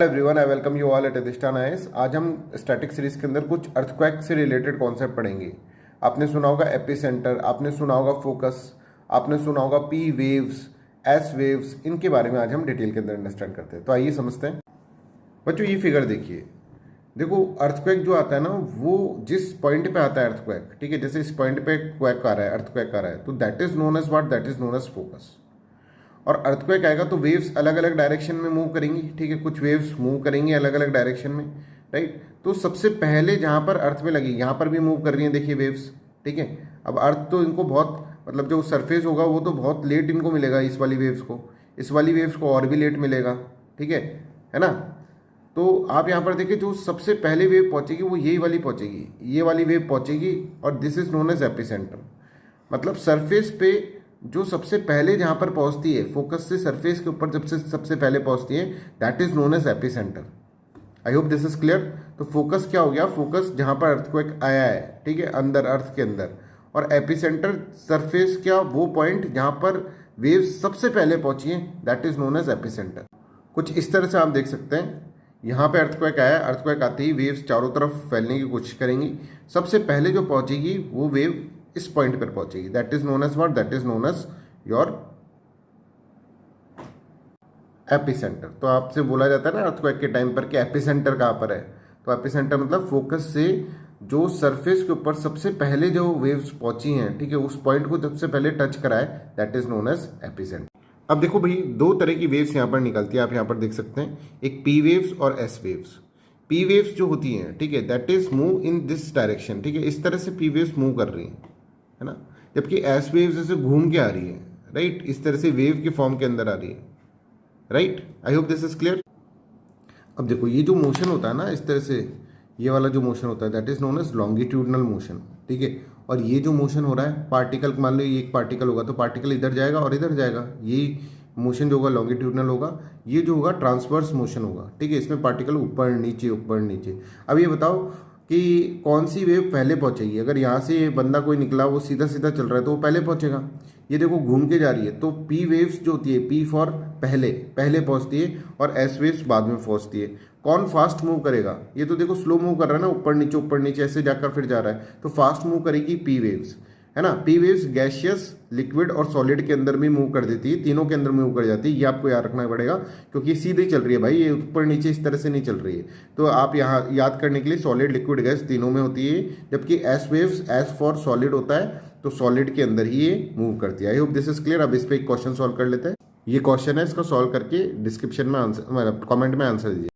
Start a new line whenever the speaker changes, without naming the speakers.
Everyone, I welcome you all at अधिष्ठान IAS. आज हम स्टैटिक सीरीज के अंदर कुछ अर्थक्वेक से रिलेटेड कॉन्सेप्ट पढ़ेंगे। आपने सुना होगा एपिसेंटर, आपने सुना होगा फोकस, आपने सुना होगा पी वेव्स, एस वेव्स। इनके बारे में आज हम डिटेल के अंदर अंडरस्टैंड करते हैं। तो आइए समझते हैं। बच्चों ये फिगर देखिए, देखो अर्थक्वेक जो आता है ना, वो जिस पॉइंट पे आता है अर्थक्वेक, ठीक है, जैसे इस पॉइंट पे क्वेक आ रहा है, अर्थक्वेक आ रहा है, तो that is known as what, that is known as focus. और अर्थक्वेक आएगा तो वेव्स अलग अलग डायरेक्शन में मूव करेंगी, ठीक है, कुछ वेव्स मूव करेंगी अलग अलग डायरेक्शन में, राइट। तो सबसे पहले जहाँ पर अर्थ में लगी, यहाँ पर भी मूव कर रही है, देखिए वेव्स, ठीक है। अब अर्थ तो इनको बहुत, मतलब जो सरफेस होगा वो तो बहुत लेट इनको मिलेगा, इस वाली वेव्स को, इस वाली वेव्स को और भी लेट मिलेगा, ठीक है ना। तो आप यहाँ पर देखिए, जो सबसे पहले वेव पहुँचेगी वो यही वाली पहुँचेगी, ये वाली वेव पहुँचेगी, और this is known as epicentre. मतलब सरफेस पे जो सबसे पहले जहां पर पहुंचती है, फोकस से सरफेस के ऊपर जब से सबसे पहले पहुंचती है, that is known as epicentre. I hope this is clear. तो फोकस क्या हो गया, फोकस जहां पर अर्थक्वेक आया है, ठीक है, अंदर अर्थ के अंदर, और एपिसेंटर सरफेस क्या, वो पॉइंट जहां पर वेव सबसे पहले पहुंची है, that is known as epicentre. कुछ इस तरह से आप देख सकते हैं, यहाँ पे अर्थक्वेक आया, अर्थक्वेक आते ही वेव्स चारों तरफ फैलने की कोशिश करेंगी, सबसे पहले जो पहुंचेगी वो वेव इस पॉइंट पर पहुंचेगी, that is known as what, that is known as your epicentre. तो आपसे बोला जाता है ना अर्थक्वेक के टाइम पर कि एपिसेंटर कहाँ पर है, तो एपिसेंटर मतलब फोकस से जो सरफेस के ऊपर सबसे पहले जो वेव्स पहुंची हैं, ठीक है, उस पॉइंट को सबसे पहले टच कराए, that is known as epicentre. अब देखो भाई, दो तरह की वेव्स यहाँ पर निकलती है, आप यहाँ पर देख सकते हैं, एक पी वेव्स और एस वेव्स। पी वेव्स जो होती हैं, ठीक है, that is move in this direction, ठीक है, इस तरह से पी वेव्स मूव कर रही हैं, है ना। जबकि एस वेव्स ऐसे घूम के आ रही है, राइट, इस तरह से वेव के फॉर्म के अंदर आ रही है, right. I hope this is clear. अब देखो ये जो मोशन होता है ना, इस तरह से ये वाला जो मोशन होता है, that is known as longitudinal motion, ठीक है। और ये जो मोशन हो रहा है, पार्टिकल, मान लो ये एक पार्टिकल होगा, तो पार्टिकल इधर जाएगा और इधर जाएगा, ये मोशन जो होगा लॉन्गिट्यूडनल होगा। ये जो होगा ट्रांसवर्स मोशन होगा, ठीक है, इसमें पार्टिकल ऊपर नीचे ऊपर नीचे। अब ये बताओ कि कौन सी वेव पहले पहुंचेगी। अगर यहाँ से बंदा कोई निकला, वो सीधा सीधा चल रहा है, तो वो पहले पहुंचेगा। ये देखो घूम के जा रही है, तो पी वेव्स जो होती है, पी फॉर पहले, पहले पहुंचती है, और एस वेव्स बाद में पहुंचती है। कौन फास्ट मूव करेगा, ये तो देखो स्लो मूव कर रहा है ना, ऊपर नीचे ऐसे जाकर फिर जा रहा है, तो फास्ट मूव करेगी पी वेव्स, है ना। पी वेव्स गैशियस, लिक्विड और सॉलिड के अंदर भी मूव कर देती है, तीनों के अंदर मूव कर जाती है। ये आपको याद रखना पड़ेगा, क्योंकि सीधे चल रही है भाई, ये ऊपर नीचे इस तरह से नहीं चल रही है। तो आप यहाँ याद करने के लिए, सॉलिड, लिक्विड, गैस तीनों में होती है। जबकि S waves, S for solid होता है, तो सॉलिड के अंदर ही ये मूव करती है। आई होप दिस इज क्लियर। अब इस पर एक क्वेश्चन सॉल्व कर लेते हैं। ये क्वेश्चन है, इसको सॉल्व करके डिस्क्रिप्शन में आंसर, मतलब कॉमेंट में आंसर दीजिए।